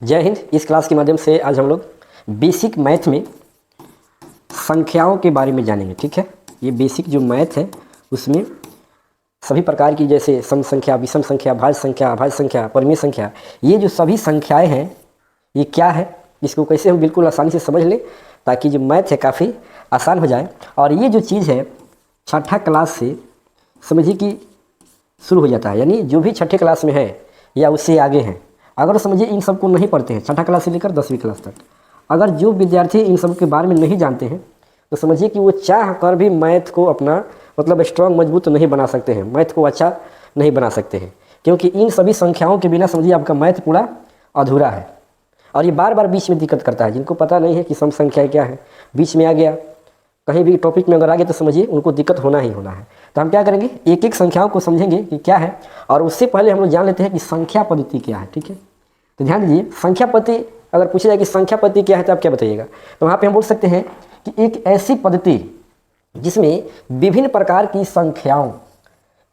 जय हिंद। इस क्लास के माध्यम से आज हम लोग बेसिक मैथ में संख्याओं के बारे में जानेंगे। ठीक है, ये बेसिक जो मैथ है उसमें सभी प्रकार की जैसे सम संख्या, विषम संख्या, भाज्य संख्या, अभाज्य संख्या, परिमेय संख्या, ये जो सभी संख्याएं हैं ये क्या है, इसको कैसे हम बिल्कुल आसानी से समझ लें ताकि जो मैथ है काफ़ी आसान हो जाए। और ये जो चीज़ है छठा क्लास से समझिए कि शुरू हो जाता है, यानी जो भी छठे क्लास में है या उससे आगे हैं, अगर समझिए इन सब को नहीं पढ़ते हैं छठा क्लास से लेकर 10वीं क्लास तक, अगर जो विद्यार्थी इन सब के बारे में नहीं जानते हैं तो समझिए कि वो चाह कर भी मैथ को अपना मतलब स्ट्रॉन्ग मजबूत नहीं बना सकते हैं, मैथ को अच्छा नहीं बना सकते हैं, क्योंकि इन सभी संख्याओं के बिना समझिए आपका मैथ पूरा अधूरा है। और ये बार बार बीच में दिक्कत करता है, जिनको पता नहीं है कि सम संख्या क्या है, बीच में आ गया कहीं भी टॉपिक में अगर आ गया तो समझिए उनको दिक्कत होना ही होना है। तो हम क्या करेंगे, एक एक संख्याओं को समझेंगे कि क्या है, और उससे पहले हम लोग जान लेते हैं कि संख्या पद्धति क्या है। ठीक है, तो ध्यान दीजिए, संख्या पद्धति अगर पूछा जाए कि संख्या पद्धति क्या है तो आप क्या बताइएगा, तो वहाँ पे हम बोल सकते हैं कि एक ऐसी पद्धति जिसमें विभिन्न प्रकार की संख्याओं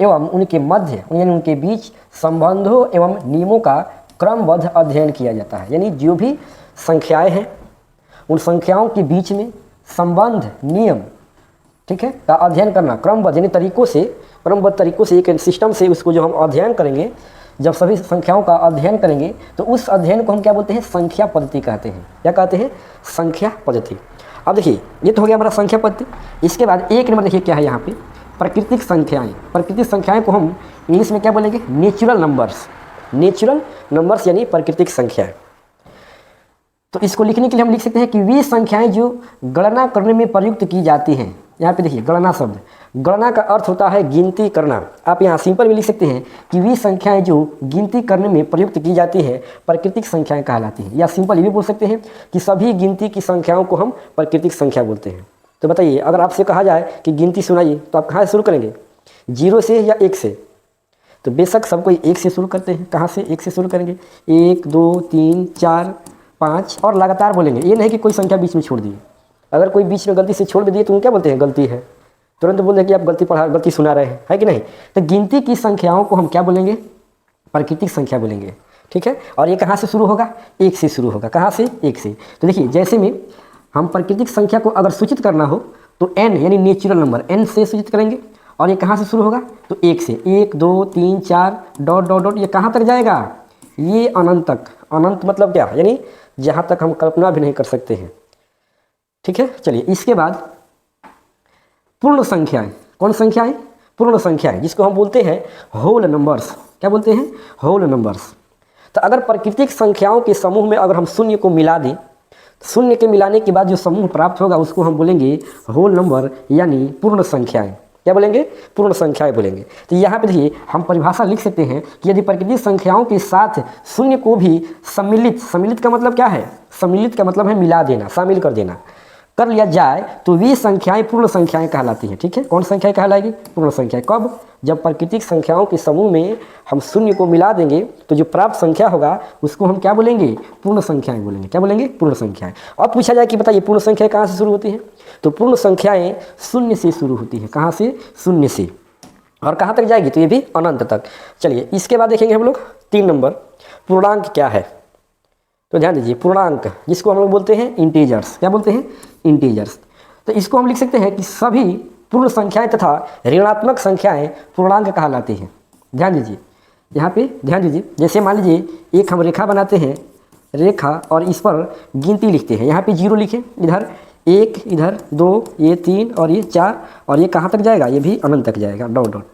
एवं उनके मध्य यानी उनके बीच संबंधों एवं नियमों का क्रमबद्ध अध्ययन किया जाता है। यानी जो भी संख्याएं हैं उन संख्याओं के बीच में संबंध, नियम, ठीक है, का अध्ययन करना क्रमबद्ध यानी क्रमबद्ध तरीकों से एक सिस्टम से उसको जो हम अध्ययन करेंगे, जब सभी संख्याओं का अध्ययन करेंगे तो उस अध्ययन को हम क्या बोलते हैं, संख्या पद्धति कहते हैं। क्या कहते हैं, संख्या पद्धति। अब देखिए ये तो हो गया हमारा संख्या पद्धति। इसके बाद एक नंबर देखिए क्या है यहाँ पे, प्राकृतिक संख्याएं। प्राकृतिक संख्याएं को हम इंग्लिश में क्या बोलेंगे, नेचुरल नंबर्स। नेचुरल नंबर्स यानी प्राकृतिक संख्याएं। तो इसको लिखने के लिए हम लिख सकते हैं कि वे संख्याएं जो गणना करने में प्रयुक्त की जाती हैं। यहाँ पे देखिए गणना शब्द, गणना का अर्थ होता है गिनती करना। आप यहाँ सिंपल भी लिख सकते हैं कि वे संख्याएं जो गिनती करने में प्रयुक्त की जाती हैं प्राकृतिक संख्याएं कहलाती हैं, या सिंपल ये भी बोल सकते हैं कि सभी गिनती की संख्याओं को हम प्राकृतिक संख्या बोलते हैं। तो बताइए, अगर आपसे कहा जाए कि गिनती सुनाइए तो आप कहाँ से शुरू करेंगे, 0 से या 1 से? तो बेशक सब कोई 1 से शुरू करते हैं। कहाँ से 1 से शुरू करेंगे, 1 2 3 4 5 और लगातार बोलेंगे। ये नहीं कि कोई संख्या बीच में छोड़ दी। अगर कोई बीच में गलती से छोड़ भी दिए तो हम क्या बोलते हैं, गलती है, तुरंत बोल दें कि आप गलती सुना रहे हैं, है कि नहीं। तो गिनती की संख्याओं को हम क्या बोलेंगे, प्राकृतिक संख्या बोलेंगे। ठीक है, और ये कहाँ से शुरू होगा, 1 से शुरू होगा। कहाँ से, 1 से। तो देखिए जैसे में हम प्राकृतिक संख्या को अगर सूचित करना हो तो n यानी नेचुरल नंबर n से सूचित करेंगे, और ये कहाँ से शुरू होगा, तो 1 से। 1 2 3 4 डॉट डॉट डॉट, ये कहाँ तक जाएगा, ये अनंत तक। अनंत मतलब क्या, यानी जहाँ तक हम कल्पना भी नहीं कर सकते हैं। ठीक है, चलिए इसके बाद पूर्ण संख्याएं। कौन संख्याएं, पूर्ण संख्याएं, जिसको हम बोलते हैं होल नंबर्स। क्या बोलते हैं, होल नंबर्स। तो अगर प्राकृतिक संख्याओं के समूह में अगर हम शून्य को मिला दें, शून्य के मिलाने के बाद जो समूह प्राप्त होगा उसको हम बोलेंगे होल नंबर यानी पूर्ण संख्याएं। क्या बोलेंगे, पूर्ण संख्याएं बोलेंगे। तो यहाँ पे देखिए हम परिभाषा लिख सकते हैं कि यदि प्राकृतिक संख्याओं के साथ शून्य को भी सम्मिलित का मतलब क्या है, सम्मिलित का मतलब है मिला देना, शामिल कर देना, कर लिया जाए तो वे संख्याएं पूर्ण संख्याएं कहलाती हैं। ठीक है, कौन संख्याएं कहलाएगी, पूर्ण संख्याएं। कब, जब प्राकृतिक संख्याओं के समूह में हम शून्य को मिला देंगे तो जो प्राप्त संख्या होगा उसको हम क्या बोलेंगे, पूर्ण संख्याएं बोलेंगे। क्या बोलेंगे, पूर्ण संख्याएं। अब पूछा जाए कि बताइए पूर्ण संख्याएं कहाँ से शुरू होती हैं, तो पूर्ण संख्याएं शून्य से शुरू होती है। कहाँ से, शून्य से, और कहाँ तक जाएगी, तो ये भी अनंत तक। चलिए इसके बाद देखेंगे हम लोग 3 नंबर, पूर्णांक क्या है। तो ध्यान दीजिए, पूर्णांक जिसको हम लोग बोलते हैं इंटीजर्स। क्या बोलते हैं, इंटीजर्स। तो इसको हम लिख सकते हैं कि सभी पूर्ण संख्याएं तथा ऋणात्मक संख्याएं पूर्णांक कहलाती हैं। ध्यान दीजिए, यहाँ पे ध्यान दीजिए, जैसे मान लीजिए एक हम रेखा बनाते हैं, रेखा, और इस पर गिनती लिखते हैं। यहाँ पे 0 लिखें, इधर 1, इधर 2, ये 3 और ये 4, और ये कहाँ तक जाएगा, ये भी अनंत तक जाएगा, डॉट डॉट।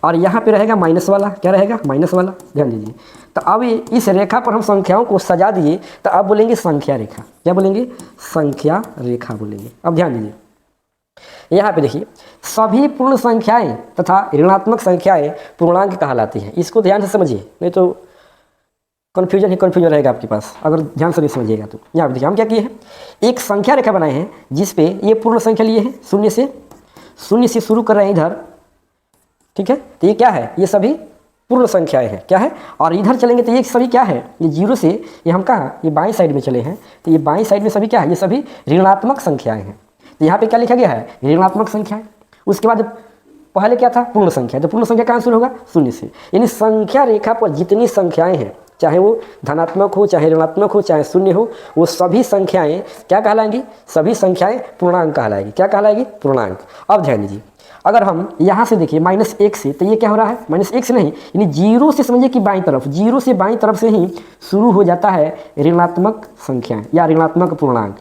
और यहाँ पे रहेगा माइनस वाला। क्या रहेगा, माइनस वाला। ध्यान दीजिए, तो अब इस रेखा पर हम संख्याओं को सजा दिए तो अब बोलेंगे संख्या रेखा। क्या बोलेंगे, संख्या रेखा बोलेंगे। अब ध्यान दीजिए, यहाँ पे देखिए सभी पूर्ण संख्याएं तथा ऋणात्मक संख्याएं पूर्णांक कहलाती हैं। इसको ध्यान से समझिए, नहीं तो कन्फ्यूजन रहेगा आपके पास अगर ध्यान से नहीं समझिएगा। तो यहाँ पे देखिए हम क्या किए हैं, एक संख्या रेखा बनाए हैं जिसपे ये पूर्ण संख्या लिए हैं, शून्य से शुरू कर रहे हैं इधर। ठीक है, तो ये क्या है, ये सभी पूर्ण संख्याएं हैं। क्या है, और इधर चलेंगे तो ये सभी क्या है, ये 0 से ये हम कहाँ, ये बाईं साइड में चले हैं, तो ये बाईं साइड में सभी क्या है, ये सभी ऋणात्मक संख्याएं हैं। तो यहाँ पे क्या लिखा गया है, ऋणात्मक संख्याएं। उसके बाद पहले क्या था, पूर्ण संख्या। तो पूर्ण संख्या कहाँ शुरू होगा, 0 से। यानी संख्या रेखा पर जितनी संख्याएं हैं चाहे वो धनात्मक हो, चाहे ऋणात्मक हो, चाहे शून्य हो, वो सभी संख्याएं क्या कहलाएंगी? सभी संख्याएं पूर्णांक कहलाएगी। क्या कहलाएगी? पूर्णांक। अब ध्यान दीजिए, अगर हम यहाँ से देखिए -1 से, तो ये क्या हो रहा है? -1 से नहीं, यानी 0 से समझिए कि बाईं तरफ, 0 से बाईं तरफ से ही शुरू हो जाता है ऋणात्मक संख्याएं या ऋणात्मक पूर्णांक।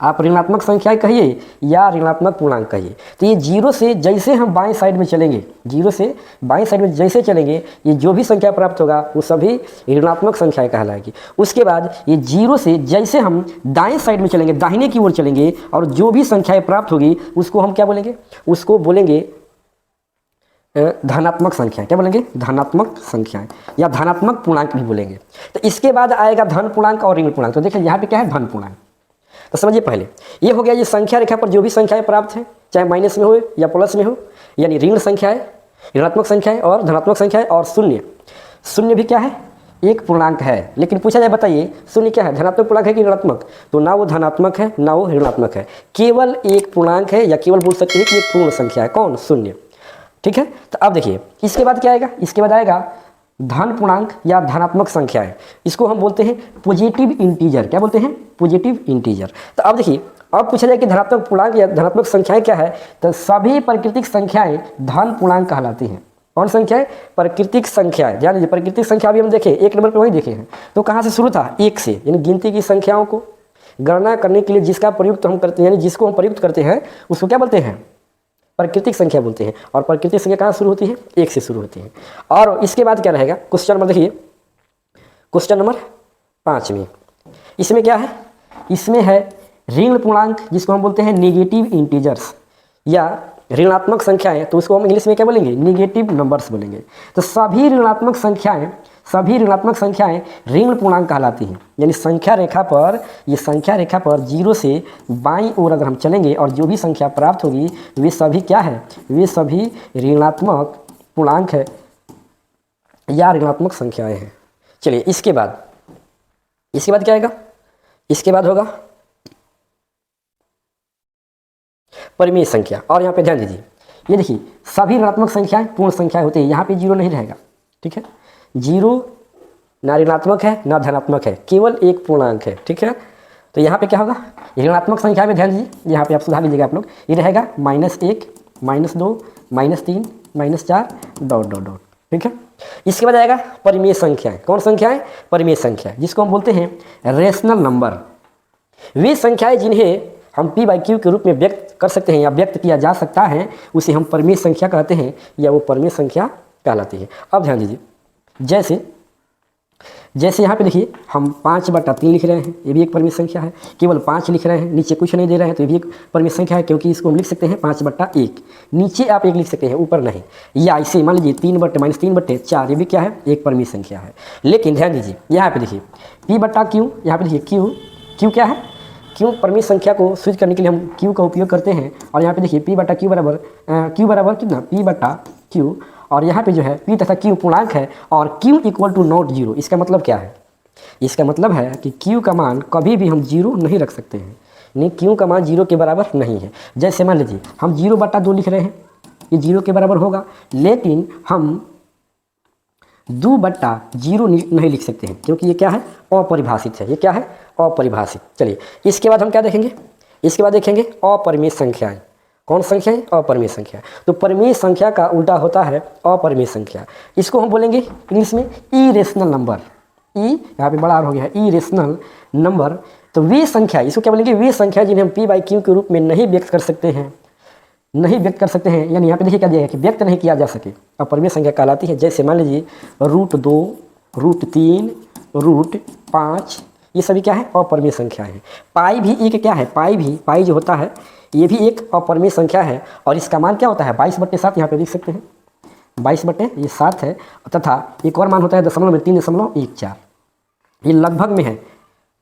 आप ऋणात्मक संख्याएं कहिए या ऋणात्मक पूर्णांक कहिए। तो ये 0 से जैसे हम बाएं साइड में चलेंगे, 0 से बाएं साइड में जैसे चलेंगे, ये जो भी संख्या प्राप्त होगा वो सभी ऋणात्मक संख्याएं कहलाएगी। उसके बाद ये 0 से जैसे हम दाएं साइड में चलेंगे, दाहिने की ओर चलेंगे, और जो भी संख्याएं प्राप्त होगी उसको हम क्या बोलेंगे? उसको बोलेंगे धनात्मक संख्याएं। क्या बोलेंगे? धनात्मक संख्याएं या धनात्मक पूर्णांक भी बोलेंगे। तो इसके बाद आएगा धन पूर्णांक और ऋण पूर्णांक। तो देखिए यहाँ पे क्या है? धन पूर्णांक। तो समझिए, पहले ये हो गया, ये संख्या रेखा पर जो भी संख्याएं प्राप्त हैं, चाहे माइनस में हो या प्लस में हो, यानी ऋण संख्याएं, ऋणात्मक संख्याएं और धनात्मक संख्याएं, और शून्य। शून्य भी क्या है? एक पूर्णांक है। लेकिन पूछा जाए, बताइए शून्य क्या है? धनात्मक पूर्णांक है कि ऋणात्मक? तो ना वो धनात्मक है ना वो ऋणात्मक है, केवल एक पूर्णांक है, या केवल बोल सकते हैं कि एक पूर्ण संख्या है। कौन? शून्य। ठीक है। तो अब देखिए, इसके बाद क्या आएगा? इसके बाद आएगा धन पूर्णांक या धनात्मक संख्याएं। इसको हम बोलते हैं पॉजिटिव इंटीजर। क्या बोलते हैं? Positive integer. तो अब देखिए, अब पूछा जाए कि धनात्मक पूर्णांक या धनात्मक संख्याएं क्या है, तो सभी प्राकृतिक संख्याएं धन पूर्णांक कहलाती हैं। कौन संख्याएं? प्राकृतिक संख्याएं। ध्यान दीजिए, प्राकृतिक संख्या अभी हम देखें, 1 नंबर पर वही देखे हैं। तो कहाँ से शुरू था? 1 से, यानी गिनती की संख्याओं को गणना करने के लिए जिसका प्रयुक्त हम करते हैं, यानी जिसको हम प्रयुक्त करते हैं, उसको क्या बोलते हैं? प्राकृतिक संख्या बोलते हैं। और प्राकृतिक संख्या कहाँ शुरू होती है? 1 से शुरू होती है। और इसके बाद क्या रहेगा? क्वेश्चन नंबर देखिए, क्वेश्चन नंबर 5 में इसमें क्या है? इसमें है ऋण पूर्णांक, जिसको हम बोलते हैं नेगेटिव इंटीजर्स या ऋणात्मक संख्याएं। तो उसको हम इंग्लिश में क्या बोलेंगे? नेगेटिव नंबर्स बोलेंगे। तो सभी ऋणात्मक संख्याएं ऋण पूर्णांक कहलाती हैं। यानी संख्या रेखा पर, ये संख्या रेखा पर 0 से बाईं ओर अगर हम चलेंगे और जो भी संख्या प्राप्त होगी वे सभी क्या है? वे सभी ऋणात्मक पूर्णांक है या ऋणात्मक संख्याएं हैं। चलिए, इसके बाद क्या आएगा? इसके बाद होगा परिमेय संख्या। और यहाँ पे ध्यान दीजिए, ये देखिए, सभी ऋणात्मक संख्याएं पूर्ण संख्या होती है। यहाँ पे 0 नहीं रहेगा। ठीक है, 0 ना ऋणात्मक है ना धनात्मक है, केवल एक पूर्णांक है। ठीक है, तो यहाँ पे क्या होगा? ऋणात्मक संख्या में ध्यान दीजिए, यहाँ पे आप सुधार लीजिएगा आप लोग, ये रहेगा -1, -2, -3, -4 ... ठीक है। इसके बाद आएगा परिमेय संख्याएं। कौन संख्याएं? परिमेय संख्या, जिसको हम बोलते हैं रेशनल नंबर। वे संख्याएं जिन्हें हम p/q के रूप में व्यक्त कर सकते हैं या व्यक्त किया जा सकता है, उसे हम परिमेय संख्या कहते हैं या वो परिमेय संख्या कहलाती है। अब ध्यान दीजिए, जैसे यहाँ पे देखिए, हम 5/3 लिख रहे हैं, ये भी एक परिमेय संख्या है। केवल 5 लिख रहे हैं, नीचे कुछ नहीं दे रहे हैं, तो ये भी एक परिमेय संख्या है, क्योंकि इसको हम लिख सकते हैं 5/1। नीचे आप 1 लिख सकते हैं, ऊपर नहीं। या इसे मान लीजिए 3/-3/4, ये भी क्या है? एक परिमेय संख्या है। लेकिन ध्यान दीजिए, यहाँ पे देखिए p/q, यहाँ पे देखिए q क्या है? q परिमेय संख्या को सूचित करने के लिए हम q का उपयोग करते हैं। और यहाँ पे देखिए p/q बराबर कितना? p/q। और यहाँ पे जो है p तथा q पूर्णांक है और q = नॉट 0। इसका मतलब क्या है? इसका मतलब है कि q का मान कभी भी हम 0 नहीं रख सकते हैं, नहीं, q का मान 0 के बराबर नहीं है। जैसे मान लीजिए हम 0/2 लिख रहे हैं, ये 0 के बराबर होगा, लेकिन हम 2/0 नहीं लिख सकते हैं, क्योंकि ये क्या है? अपरिभाषित है। ये क्या है? अपरिभाषित। चलिए, इसके बाद हम क्या देखेंगे? इसके बाद देखेंगे अपरिमेय संख्याएं। कौन संख्याएं? अपरिमेय संख्या। तो परिमेय संख्या का उल्टा होता है अपरिमेय संख्या। इसको हम बोलेंगे इंग्लिश में इरेशनल नंबर। यहाँ पे बड़ा आर हो गया है, इरेशनल नंबर। तो वे संख्या, इसको क्या बोलेंगे? वे संख्या जिन्हें हम p/q के रूप में नहीं व्यक्त कर सकते हैं, यानी यहाँ पे देखिए क्या दिया है कि व्यक्त नहीं किया जा सके, अपरिमेय संख्या कहलाती है। जैसे मान लीजिए √2, √3, √5, ये सभी क्या है? अपरिमेय संख्या है। पाई भी एक क्या है? पाई जो होता है ये भी एक अपरिमेय संख्या है, और इसका मान क्या होता है? 22/7। यहाँ पे देख सकते हैं 22/7 है। तथा एक और मान होता है दशमलव में 3.14। ये लगभग में है,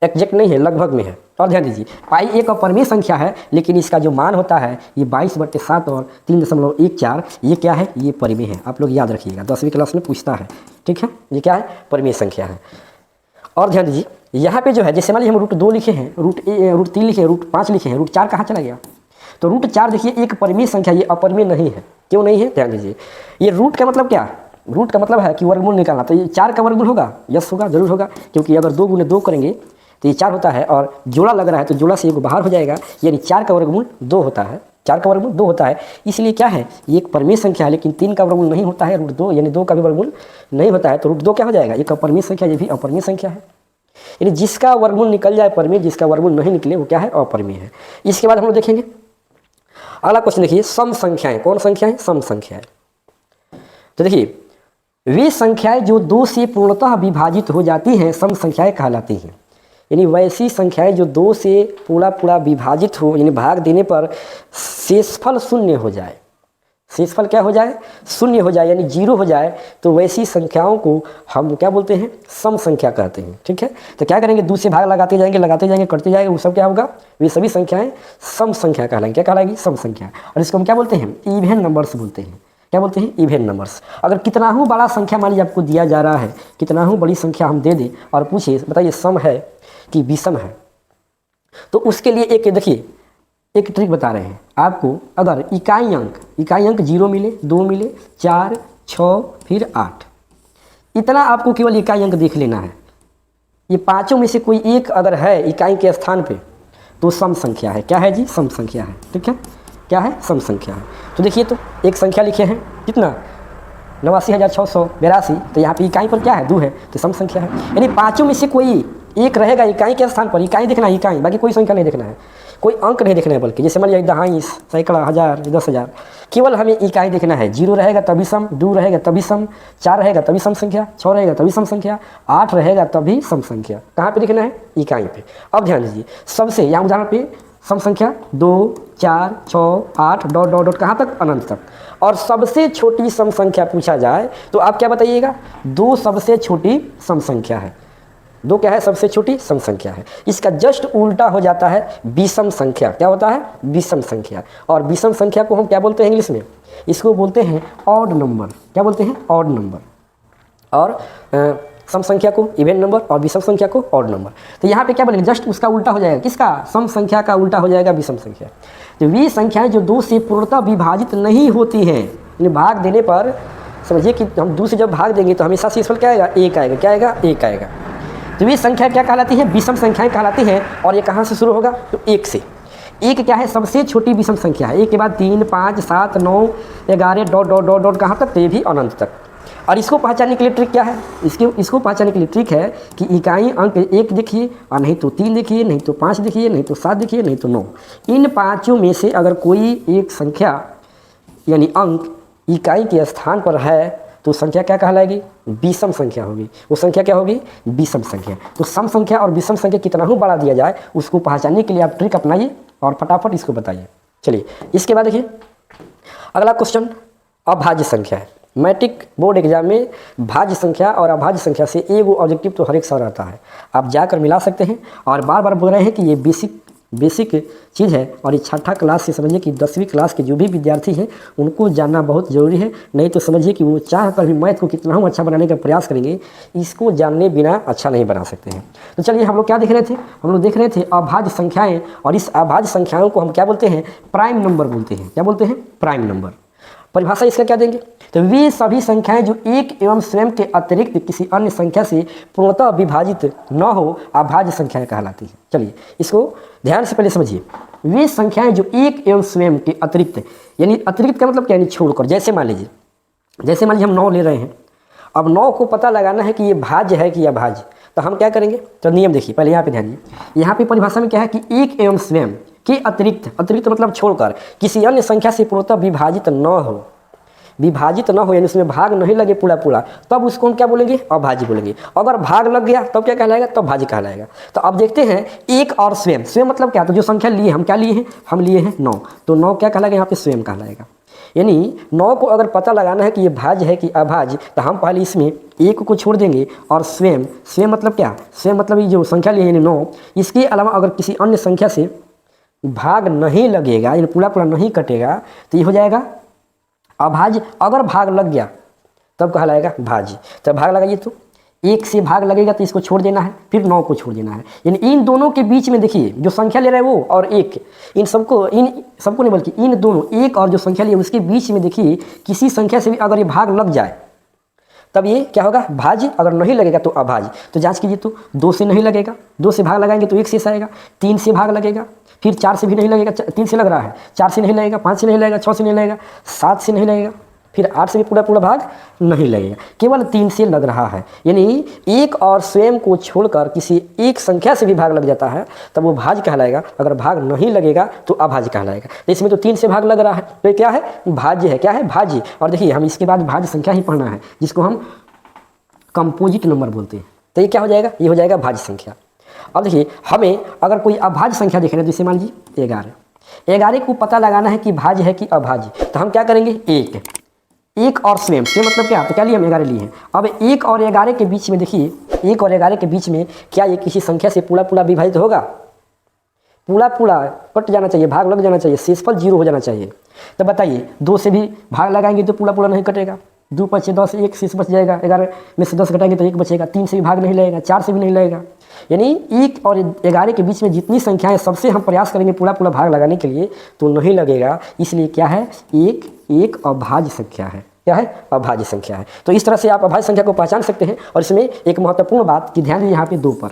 एग्जैक्ट नहीं है, लगभग में है। और ध्यान दीजिए, पाई एक अपरिमेय संख्या है, लेकिन इसका जो मान होता है ये 22/7 और 3.14, ये क्या है? ये परिमेय है। आप लोग याद रखिएगा, 10वीं क्लास में पूछता है। ठीक है, ये क्या है? परिमेय संख्या है। और ध्यान दीजिए, यहाँ पे जो है, जैसे मान लीजिए हम √2 लिखे हैं, √3 लिखे हैं, √5 लिखे हैं, √4 कहाँ चला गया? तो √4 देखिए एक परिमेय संख्या, ये अपरिमेय नहीं है। क्यों नहीं है? ध्यान दीजिए, ये रूट का मतलब क्या? रूट का मतलब है कि वर्गमूल निकालना, तो ये 4 का वर्गमूल होगा, यस होगा, जरूर होगा, क्योंकि अगर 2 गुने 2 करेंगे तो ये 4 होता है और जोड़ा लग रहा है तो जोड़ा से एक बाहर हो जाएगा, यानी 4 का वर्गमूल 2 होता है, 4 का वर्गमूल 2 होता है। इसलिए क्या है, ये एक परिमेय संख्या है, लेकिन 3 का वर्गमूल नहीं होता है, रूट 2 यानी 2 का भी वर्गमूल नहीं होता है, तो रूट 2 क्या हो जाएगा, एक अपरिमेय संख्या, ये भी अपरिमेय संख्या है। यानी जिसका वर्गमूल निकल जाए परिमेय, जिसका वर्गमूल नहीं निकले वो क्या है, अपरिमेय है। इसके बाद हम लोग देखेंगे अगला क्वेश्चन, देखिए सम संख्याएं, कौन संख्याएं, सम संख्याएं। तो देखिए वे संख्याएं जो 2 से पूर्णतः विभाजित हो जाती हैं सम संख्याएं कहलाती हैं। यानी वैसी संख्याएं जो 2 से पूरा विभाजित हो, यानी भाग देने पर शेषफल शून्य हो जाए, शेषफल क्या हो जाए, शून्य हो जाए, यानी 0 हो जाए, तो वैसी संख्याओं को हम क्या बोलते हैं, सम संख्या कहते हैं। ठीक है, तो क्या करेंगे, 2 से भाग लगाते जाएंगे करते जाएंगे, वो सब क्या होगा, वे सभी संख्याएं सम संख्या कहलाएंगी। क्या कहलाएगी, सम संख्या। और इसको हम क्या बोलते हैं, इवन नंबर्स बोलते हैं। क्या बोलते हैं, इवन नंबर्स। अगर कितना हूँ बड़ा संख्या मान लीजिए आपको दिया जा रहा है, कितना हूँ बड़ी संख्या हम दे दें और पूछिए बताइए सम है कि विषम है, तो उसके लिए एक देखिए एक ट्रिक बता रहे हैं आपको। अगर इकाई अंक 0 मिले, 2 मिले, 4, 6 फिर 8, इतना आपको केवल इकाई अंक देख लेना है। ये पांचों में से कोई एक अगर है इकाई के स्थान पे तो सम संख्या है। क्या है जी, सम संख्या है। ठीक है, क्या है, सम संख्या है। तो देखिए तो एक संख्या लिखे हैं कितना, 89,682, तो यहाँ पे इकाई पर क्या है, 2 है, तो सम संख्या है। यानी पांचों में से कोई एक रहेगा इकाई के स्थान पर, इकाई देखना है, इकाई, बाकी कोई संख्या नहीं देखना है, कोई अंक नहीं देखना है, बल्कि जैसे मान लिया 10, सैकड़ा, 1000, 10,000, केवल हमें इकाई देखना है। 0 रहेगा तभी सम, 2 रहेगा तभी सम, 4 रहेगा तभी सम संख्या, 6 रहेगा तभी सम संख्या, 8 रहेगा तभी सम संख्या। कहाँ पे देखना है, इकाई पे। अब ध्यान दीजिए, सबसे यहाँ उदाहरण पे सम संख्या 2, 4, 6, 8 डॉट डॉट डॉट कहाँ तक, अनंत तक। और सबसे छोटी सम संख्या पूछा जाए तो आप क्या बताइएगा, 2 सबसे छोटी सम संख्या है। 2 क्या है, सबसे छोटी सम संख्या है। इसका जस्ट उल्टा हो जाता है विषम संख्या। क्या होता है, विषम संख्या। और विषम संख्या को हम क्या बोलते हैं इंग्लिश में, इसको बोलते हैं ऑड नंबर। क्या बोलते हैं, ऑड नंबर। और सम संख्या को इवन नंबर और विषम संख्या को ऑड नंबर। तो यहाँ पे क्या बोलेंगे, जस्ट उसका उल्टा हो जाएगा, किसका, सम संख्या का उल्टा हो जाएगा विषम संख्या। तो वे संख्याएं जो 2 से पूर्णतः विभाजित नहीं होती हैं, यानी भाग देने पर समझिए कि हम 2 से जब भाग देंगे तो हमेशा शेषफल क्या आएगा, 1 आएगा। क्या आएगा, 1 आएगा। तो ये संख्या क्या कहलाती है, विषम संख्याएं कहलाती हैं। और ये कहाँ से शुरू होगा, तो 1 से। 1 क्या है, सबसे छोटी विषम संख्या है। 1 के बाद 3, 5, 7, 9, 11 डॉट डॉट डॉट डॉट कहाँ तक, तो ये भी अनंत तक। और इसको पहचानने के लिए ट्रिक क्या है, इसको पहचानने के लिए ट्रिक है कि इकाई अंक 1 देखिए, और नहीं तो 3 देखिए, नहीं तो 5 देखिए, नहीं तो 7 देखिए, नहीं तो 9। इन पाँचों में से अगर कोई एक संख्या यानी अंक इकाई के स्थान पर है तो संख्या क्या कहलाएगी, विषम संख्या होगी। वो संख्या क्या होगी, विषम संख्या। तो सम संख्या और विषम संख्या कितना ही बड़ा दिया जाए उसको पहचानने के लिए आप ट्रिक अपनाइए और फटाफट इसको बताइए। चलिए इसके बाद देखिए अगला क्वेश्चन, अभाज्य संख्या है। मैट्रिक बोर्ड एग्जाम में भाज्य संख्या और अभाज्य संख्या से एगो ऑब्जेक्टिव तो हर एक साल आता है, आप जाकर मिला सकते हैं। और बार बार बोल रहे हैं कि ये बेसिक चीज़ है और ये छठा क्लास से समझिए कि 10वीं क्लास के जो भी विद्यार्थी हैं उनको जानना बहुत ज़रूरी है। नहीं तो समझिए कि वो चाह कर भी मैथ को कितना हम अच्छा बनाने का प्रयास करेंगे, इसको जानने बिना अच्छा नहीं बना सकते हैं। तो चलिए हम लोग क्या देख रहे थे, हम लोग देख रहे थे अभाज्य संख्याएँ, और इस अभाज्य संख्याओं को हम क्या बोलते हैं, प्राइम नंबर बोलते हैं। क्या बोलते हैं, प्राइम नंबर। परिभाषा इसका क्या देंगे, तो वे सभी संख्याएं जो एक एवं स्वयं के अतिरिक्त किसी अन्य संख्या से पूर्णतः विभाजित न हो अभाज्य संख्याएं कहलाती हैं। चलिए इसको ध्यान से पहले समझिए। वे संख्याएं जो एक एवं स्वयं के अतिरिक्त, यानी अतिरिक्त का मतलब क्या, यानी छोड़कर। जैसे मान लीजिए हम 9 ले रहे हैं। अब 9 को पता लगाना है कि ये भाज्य है कि अभाज्य, तो हम क्या करेंगे, तो नियम देखिए पहले यहाँ पे ध्यान दीजिए। यहाँ पे परिभाषा में क्या है कि एक एवं स्वयं के अतिरिक्त मतलब छोड़कर किसी अन्य संख्या से पूर्णतः विभाजित न हो, यानी उसमें भाग नहीं लगे पूरा, तब उसको हम क्या बोलेंगे, अभाज्य बोलेंगे। अगर भाग लग गया तब क्या कहलाएगा, तब भाज्य कहलाएगा। तो अब देखते हैं एक और स्वयं मतलब क्या, तो जो संख्या लिए हम क्या लिए हैं, हम लिए हैं 9, तो 9 क्या कहलाएगा, यहाँ पे स्वयं कहलाएगा। यानी 9 को अगर पता लगाना है कि ये भाज्य है कि अभाज्य, तो हम पहले इसमें 1 को छोड़ देंगे और स्वयं मतलब क्या, स्वयं मतलब ये जो संख्या लिए यानी 9, इसके अलावा अगर किसी अन्य संख्या से भाग नहीं लगेगा, यानी पूरा नहीं कटेगा, तो ये हो जाएगा अभाज्य। अगर भाग लग गया तब कहलाएगा भाज्य। तब भाग लगाइए तो 1 से भाग लगेगा तो इसको छोड़ देना है, फिर 9 को छोड़ देना है। यानी इन दोनों के बीच में देखिए जो संख्या ले रहा है वो और 1, इन सबको नहीं बल्कि इन दोनों 1 और जो संख्या लिए उसके बीच में देखिए किसी संख्या से भी अगर ये भाग लग जाए तब ये क्या होगा, भाज्य। अगर नहीं लगेगा तो अभाज्य। तो जांच कीजिए, तो 2 से नहीं लगेगा, 2 से भाग लगाएंगे तो 1 शेष आएगा, 3 से भाग लगेगा, फिर 4 से भी नहीं लगेगा, 3 से लग रहा है, 4 से नहीं लगेगा, 5 से नहीं लगेगा, 6 से नहीं लगेगा, 7 से नहीं लगेगा, फिर 8 से भी पूरा पूरा भाग नहीं लगेगा, केवल 3 से लग रहा है। यानी एक और स्वयं को छोड़कर किसी एक संख्या से भी भाग लग जाता है तब वो भाज्य कहलाएगा। अगर भाग नहीं लगेगा तो अभाज्य कहलाएगा। तो इसमें तो 3 से भाग लग रहा है, तो ये क्या है, भाज्य है। क्या है, भाज्य। और देखिए हम इसके बाद भाज्य संख्या ही पढ़ना है, जिसको हम कंपोजिट नंबर बोलते हैं। तो ये क्या हो जाएगा, ये हो जाएगा भाज्य संख्या। अब देखिए हमें अगर कोई अभाज्य संख्या दिखे ना, जैसे मान लीजिए 11 को पता लगाना है कि भाज्य है कि अभाज्य। तो हम क्या करेंगे, एक और स्वयं मतलब क्या, तो क्या लिए हम 11 लिए हैं। अब 1 और 11 के बीच में देखिए, 1 और 11 के बीच में क्या ये किसी संख्या से पूरा पूरा विभाजित होगा, पूरा पूरा कट जाना चाहिए, भाग लग जाना चाहिए, शेषफल 0 हो जाना चाहिए। तो बताइए 2 से भी भाग लगाएंगे तो पूरा पूरा नहीं कटेगा, 2 × 5 = 10, 1 शेष बच जाएगा, 11 में से 10 घटाएंगे तो 1 बचेगा, 3 से भी भाग नहीं लगेगा, 4 से भी नहीं लगेगा। यानी 1 और 11 के बीच में जितनी संख्याएं सबसे हम प्रयास करेंगे पूरा पूरा भाग लगाने के लिए तो नहीं लगेगा। इसलिए क्या है, एक अभाज्य संख्या है। क्या है, अभाज्य संख्या है। तो इस तरह से आप अभाज्य संख्या को पहचान सकते हैं। और इसमें एक महत्वपूर्ण बात कि ध्यान दीजिए यहाँ पे 2 पर,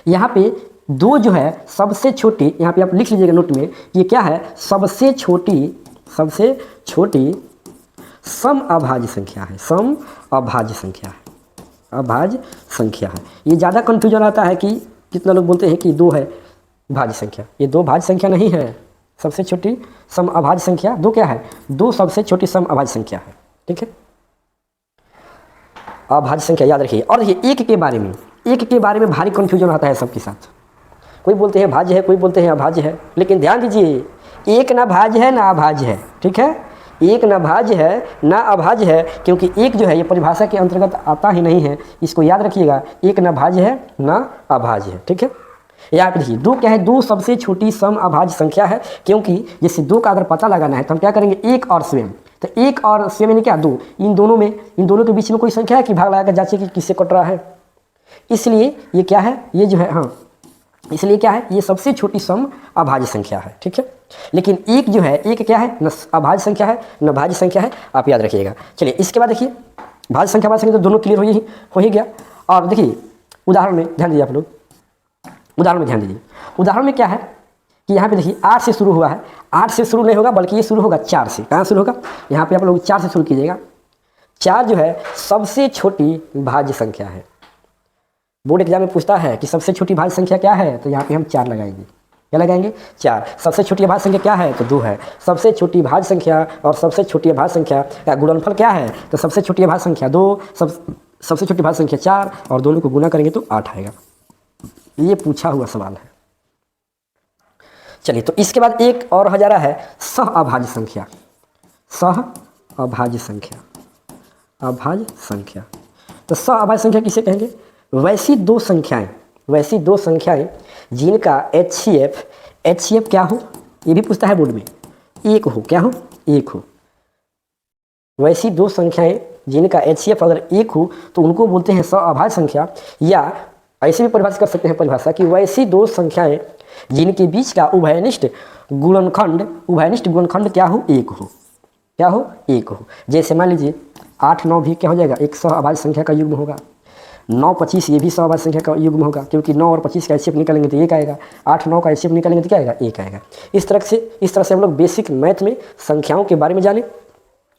यहाँ पे 2 जो है सबसे छोटी, यहाँ पे आप लिख लीजिएगा नोट में, ये क्या है, सबसे छोटी सम अभाज्य संख्या है, सम अभाज्य संख्या है, अभाज्य संख्या है। ये ज़्यादा कन्फ्यूजन आता है कि कितना लोग बोलते हैं कि 2 है भाज्य संख्या, ये 2 भाज्य संख्या नहीं है, सबसे छोटी सम अभाज्य संख्या 2 क्या है, 2 सबसे छोटी सम अभाज्य संख्या है। ठीक है, अभाज्य संख्या याद रखिए। और देखिए 1 के बारे में भारी कन्फ्यूजन आता है सबके साथ, कोई बोलते हैं भाज्य है, कोई बोलते हैं अभाज्य है। लेकिन ध्यान दीजिए, 1 ना भाज्य है ना अभाज्य है। ठीक है, 1 ना भाज्य है ना अभाज्य है, क्योंकि 1 जो है ये परिभाषा के अंतर्गत आता ही नहीं है, इसको याद रखिएगा। 1 ना भाज्य है ना अभाज्य है। ठीक है, यहाँ पे देखिए 2 क्या है, 2 सबसे छोटी सम अभाज्य संख्या है, क्योंकि जैसे 2 का अगर पता लगाना है तो हम क्या करेंगे, 1 और स्वयं। तो 1 और स्वयं यानी क्या, 2, इन दोनों के बीच में कोई संख्या है कि भाग लगा कर जांचे कि किससे कट रहा है। इसलिए ये क्या है, ये जो है, हाँ, इसलिए क्या है, ये सबसे छोटी सम अभाज्य संख्या है। ठीक है, लेकिन 1 जो है, 1 क्या है, न अभाज्य संख्या है न भाज्य संख्या है, आप याद रखिएगा। चलिए इसके बाद देखिए भाज्य संख्या तो दोनों क्लियर हो ही गया। और देखिए उदाहरण में ध्यान दीजिए आप लोग, उदाहरण में क्या है कि यहाँ पे देखिए 8 से शुरू हुआ है, 8 से शुरू नहीं होगा बल्कि ये शुरू होगा 4 से। कहाँ शुरू होगा, यहाँ पे आप लोग 4 से शुरू कीजिएगा। 4 जो है सबसे छोटी भाज्य संख्या है। बोर्ड एग्जाम में पूछता है कि सबसे छोटी भाज्य संख्या क्या है, तो यहाँ पे हम 4 लगाएंगे। क्या लगाएंगे, 4। सबसे छोटी भाज्य संख्या क्या है, तो 2 है। सबसे छोटी भाज्य संख्या और सबसे छोटी भाज्य संख्या का गुणनफल क्या है, तो सबसे छोटी भाज्य संख्या 2, सबसे छोटी भाज्य संख्या 4, और दोनों को गुना करेंगे तो 8 आएगा। ये पूछा हुआ सवाल है। चलिए तो इसके बाद एक और हजारा है सह अभाज्य संख्या, सह अभाज्य संख्या, अभाज्य संख्या। तो सह अभाज्य संख्या किसे कहेंगे, वैसी दो संख्याएं जिनका HCF क्या हो, ये भी पूछता है बोर्ड में, 1 हो। क्या हो, 1 हो। वैसी 2 संख्याएं जिनका HCF अगर 1 हो तो उनको बोलते हैं सह अभाज्य संख्या। या ऐसे भी परिभाषित कर सकते हैं परिभाषा कि वैसी 2 संख्याएं जिनके बीच का उभयनिष्ठ गुणनखंड क्या हो, 1 हो। क्या हो, 1 हो। जैसे मान लीजिए 8, 9 भी क्या हो जाएगा, एक सह अभाज्य संख्या का युग्म होगा। 9, 25 ये भी सह अभाज्य संख्या का युग्म होगा, क्योंकि 9 और 25 का HCF निकालेंगे तो 1 आएगा। 8, 9 का HCF निकालेंगे तो क्या आएगा, 1 आएगा। इस तरह से हम लोग बेसिक मैथ में संख्याओं के बारे में जाने,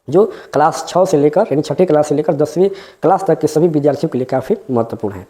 जो क्लास 6 से लेकर यानी 6ठी क्लास से लेकर 10वीं क्लास तक के सभी विद्यार्थियों के लिए काफ़ी महत्वपूर्ण है।